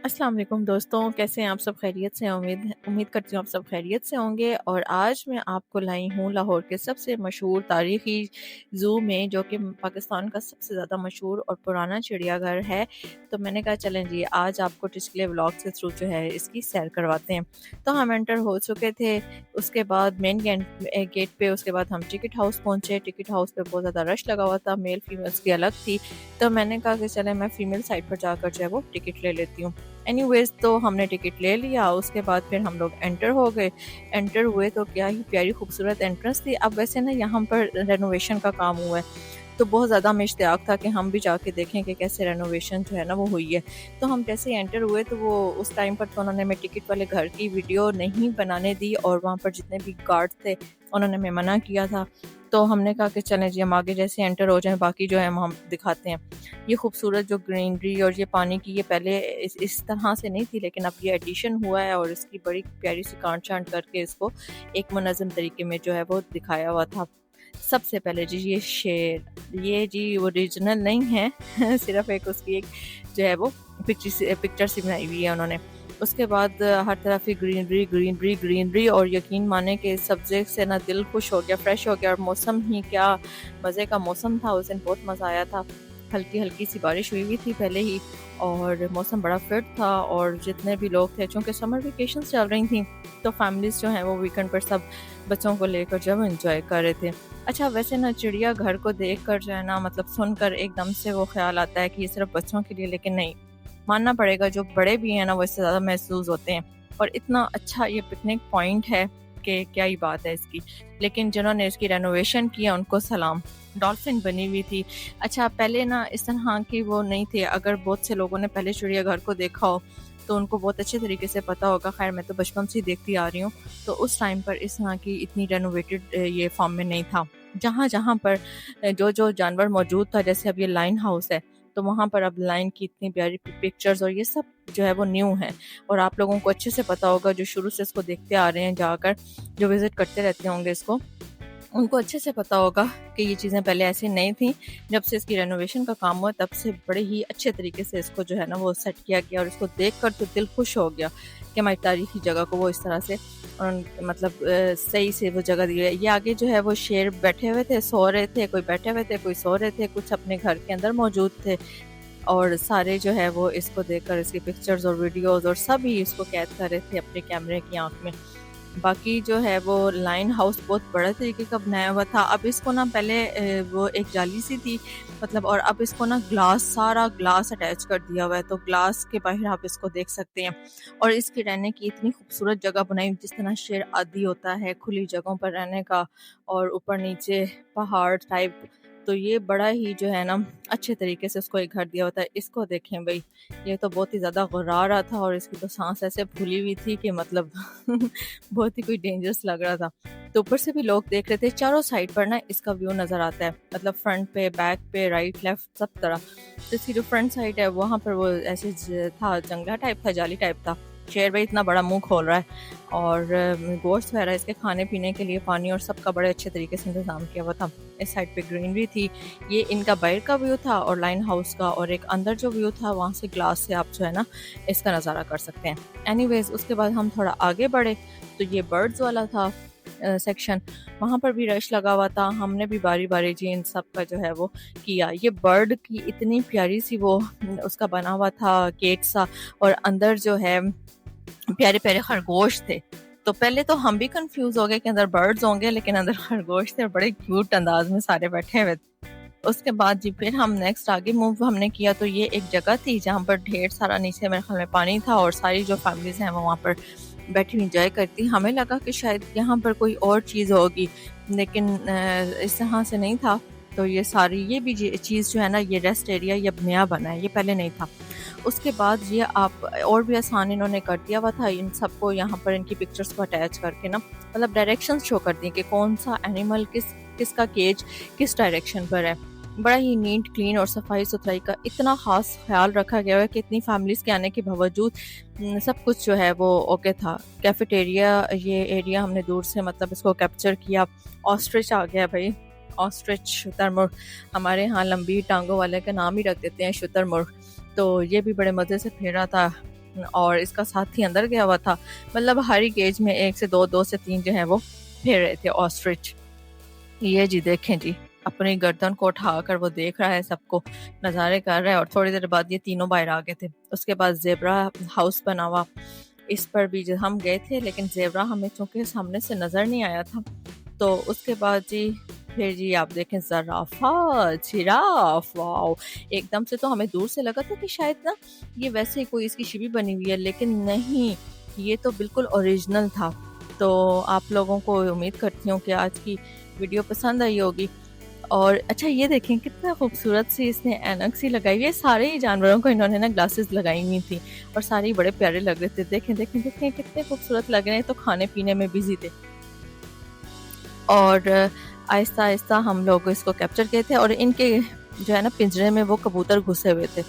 अस्सलाम वालेकुम दोस्तों, कैसे हैं आप सब? खैरियत से हैं? उम्मीद करती हूँ आप सब खैरियत से होंगे। और आज मैं आपको लाई हूँ लाहौर के सबसे मशहूर तारीखी ज़ू में, जो कि पाकिस्तान का सबसे ज़्यादा मशहूर और पुराना चिड़ियाघर है। तो मैंने कहा चलें जी, आज आपको टिचले व्लॉग के थ्रू जो है इसकी सैर करवाते हैं। तो हम एंटर हो चुके थे। उसके बाद मेन गेट पे, उसके बाद हम टिकट हाउस पहुँचे। टिकट हाउस पे बहुत ज़्यादा रश लगा हुआ था, मेल फीमेल्स की अलग थी। तो मैंने कहा कि चले मैं फ़ीमेल साइड पर जाकर जो है वो टिकट ले लेती हूँ। एनीवेज, तो हमने टिकट ले लिया। उसके बाद फिर हम लोग एंटर हो गए। एंटर हुए तो क्या ही प्यारी खूबसूरत एंट्रेंस थी। अब वैसे ना यहाँ पर रेनोवेशन का काम हुआ है, तो बहुत ज़्यादा हमें इश्तियाक था कि हम भी जाके देखें कि कैसे रेनोवेशन जो है ना वो हुई है। तो हम जैसे ही एंटर हुए तो वो उस टाइम पर तो उन्होंने हमें टिकट वाले घर की वीडियो नहीं बनाने दी, और वहाँ पर जितने भी गार्ड थे उन्होंने हमें मना किया था। तो हमने कहा कि चलें जी, हम आगे जैसे एंटर हो जाएं, बाकी जो है हम दिखाते हैं। ये खूबसूरत जो ग्रीनरी और ये पानी की, ये पहले इस तरह से नहीं थी, लेकिन अब ये एडिशन हुआ है और इसकी बड़ी प्यारी सी कांट छांट करके इसको एक मुनज़्ज़म तरीके में जो है वो दिखाया हुआ था। सबसे पहले जी ये शेर, ये जी ओरिजिनल नहीं है सिर्फ एक उसकी एक जो है वो पिक्चर सी बनाई हुई है उन्होंने। उसके बाद हर तरफ ही ग्रीनरी ग्रीनरी ग्रीनरी, और यकीन माने कि इस सब्जेक्ट से ना दिल खुश हो गया, फ्रेश हो गया। और मौसम ही क्या मज़े का मौसम था उस दिन, बहुत मज़ा आया था। हल्की हल्की सी बारिश हुई हुई थी पहले ही, और मौसम बड़ा फिट था। और जितने भी लोग थे, चूँकि समर वेकेशन चल रही थी, तो फैमिलीज़ जो हैं वो वीकेंड पर सब बच्चों को लेकर जब एंजॉय कर रहे थे। अच्छा, वैसे ना चिड़ियाघर को देख कर जो है ना, मतलब सुनकर एकदम से वो ख्याल आता है कि ये सिर्फ बच्चों के लिए, लेकिन नहीं, मानना पड़ेगा जो बड़े भी हैं ना वो इससे ज़्यादा महसूस होते हैं। और इतना अच्छा ये पिकनिक पॉइंट है कि क्या ही बात है इसकी। लेकिन जिन्होंने इसकी रेनोवेशन किया उनको सलाम। डॉल्फिन बनी हुई थी। अच्छा, पहले ना इस तरह की वो नहीं थे। अगर बहुत से लोगों ने पहले चिड़ियाघर को देखा हो तो उनको बहुत अच्छे तरीके से पता होगा। खैर, मैं तो बचपन से ही देखती आ रही हूँ, तो उस टाइम पर इस तरह की इतनी रेनोवेटेड ये फॉर्म में नहीं था। जहाँ जहाँ पर जो जो जानवर मौजूद था, जैसे अब ये लाइन हाउस है, तो वहाँ पर अब लाइन की इतनी प्यारी पिक्चर्स और ये सब जो है वो न्यू है। और आप लोगों को अच्छे से पता होगा, जो शुरू से इसको देखते आ रहे हैं जाकर, जो विजिट करते रहते होंगे इसको, उनको अच्छे से पता होगा कि ये चीज़ें पहले ऐसी नहीं थी। जब से इसकी रेनोवेशन का काम हुआ, तब से बड़े ही अच्छे तरीके से इसको जो है ना वो सेट किया गया। और इसको देखकर तो दिल खुश हो गया कि हमारी तारीखी जगह को वो इस तरह से मतलब सही से वो जगह दी है। ये आगे जो है वो शेर बैठे हुए थे, सो रहे थे, कोई बैठे हुए थे, कोई सो रहे थे, कुछ अपने घर के अंदर मौजूद थे। और सारे जो है वो इसको देखकर इसकी पिक्चर्स और वीडियोस और सभी इसको कैद कर रहे थे अपने कैमरे की आंख में। बाकी जो है वो लाइन हाउस बहुत बड़ा तरीके का बनाया हुआ था। अब इसको ना पहले वो एक जाली सी थी, मतलब, और अब इसको ना ग्लास, सारा ग्लास अटैच कर दिया हुआ है, तो ग्लास के बाहर आप इसको देख सकते हैं। और इसके रहने की इतनी खूबसूरत जगह बनाई हुई, जिस तरह शेर आदी होता है खुली जगहों पर रहने का, और ऊपर नीचे पहाड़ टाइप। तो ये बड़ा ही जो है ना अच्छे तरीके से उसको एक घर दिया होता है। इसको देखें भाई, ये तो बहुत ही ज़्यादा गुर्रा रहा था, और इसकी तो सांस ऐसे फूली हुई थी कि मतलब बहुत ही कोई डेंजरस लग रहा था। तो ऊपर से भी लोग देख रहे थे। चारों साइड पर ना इसका व्यू नज़र आता है, मतलब फ्रंट पे, बैक पे, राइट लेफ्ट सब तरफ। तो इसकी जो फ्रंट साइड है वहाँ पर वो ऐसे था, जंगला टाइप था, जाली टाइप था। शेर भाई इतना बड़ा मुंह खोल रहा है, और गोश्त वगैरह इसके खाने पीने के लिए, पानी और सबका बड़े अच्छे तरीके से इंतजाम किया हुआ था। इस साइड पे ग्रीनरी थी। ये इनका बाहर का व्यू था और लाइन हाउस का, और एक अंदर जो व्यू था वहाँ से ग्लास से आप जो है ना इसका नज़ारा कर सकते हैं। एनीवेज, उसके बाद हम थोड़ा आगे बढ़े तो ये बर्ड्स वाला था सेक्शन। वहाँ पर भी रश लगा हुआ था। हमने भी बारी बारी जी इन सब का जो है वो किया। ये बर्ड की इतनी प्यारी सी वो उसका बना हुआ था गेट सा, और अंदर जो है प्यारे प्यारे खरगोश थे। तो पहले तो हम भी कंफ्यूज हो गए कि अंदर बर्ड्स होंगे, लेकिन अंदर खरगोश थे और बड़े क्यूट अंदाज में सारे बैठे हुए थे। उसके बाद जी फिर हम नेक्स्ट आगे मूव हमने किया, तो ये एक जगह थी जहाँ पर ढेर सारा नीचे मेरे ख्याल में पानी था, और सारी जो फैमिलीज हैं वो वहाँ पर बैठी हुई एंजॉय करती। हमें लगा कि शायद यहाँ पर कोई और चीज़ होगी, लेकिन इस तरह से नहीं था। तो ये सारी ये भी चीज़ जो है ना, ये रेस्ट एरिया ये अब नया बना है, ये पहले नहीं था। उसके बाद ये आप और भी आसान इन्होंने कर दिया हुआ था इन सबको, यहाँ पर इनकी पिक्चर्स को अटैच करके ना, मतलब डायरेक्शंस शो कर दी कि कौन सा एनिमल किसका केज किस डायरेक्शन पर है। बड़ा ही नीट क्लीन और सफाई सुथराई का इतना खास ख्याल रखा गया है कि इतनी फैमिलीज के आने के बावजूद सब कुछ जो है वो ओके था। कैफेटेरिया, ये एरिया हमने दूर से मतलब इसको कैप्चर किया। ऑस्ट्रिच आ गया भाई, ऑस्ट्रिच, शुतुरमुर्ग। हमारे यहाँ लंबी टांगों वाले का नाम ही रख देते हैं शुतुरमुर्ग। तो ये भी बड़े मज़े से फिर रहा था। और इसका साथी अंदर गया हुआ था। मतलब हर एक एज में 1 से 2, 2 से 3 जो है वो फिर रहे थे ऑस्ट्रिच। ये जी देखें जी, अपनी गर्दन को उठाकर वो देख रहा है, सबको नज़ारे कर रहा है। और थोड़ी देर बाद ये तीनों बाहर आ गए थे। उसके बाद ज़ेब्रा हाउस बना हुआ, इस पर भी जो हम गए थे, लेकिन ज़ेब्रा हमें चूंकि सामने से नज़र नहीं आया था। तो उसके बाद जी फिर जी आप देखें ज़राफ़ा, जिराफ, वाओ! एकदम से तो हमें दूर से लगा था कि शायद ना ये वैसे ही कोई इसकी शिबी बनी हुई है, लेकिन नहीं, ये तो बिल्कुल ओरिजिनल था। तो आप लोगों को उम्मीद करती हूँ कि आज की वीडियो पसंद आई होगी। और अच्छा ये देखें कितना खूबसूरत सी इसने ऐनक सी लगाई हुई है। सारे ही जानवरों को इन्होंने ना ग्लासेस लगाई हुई थी और सारे ही बड़े प्यारे लग रहे थे। देखें देखें देखें कितने खूबसूरत लग रहे हैं। तो खाने पीने में बिजी थे और आहिस्ता आहिस्ता हम लोग इसको कैप्चर किए थे। और इनके जो है ना पिंजरे में वो कबूतर घुसे हुए थे।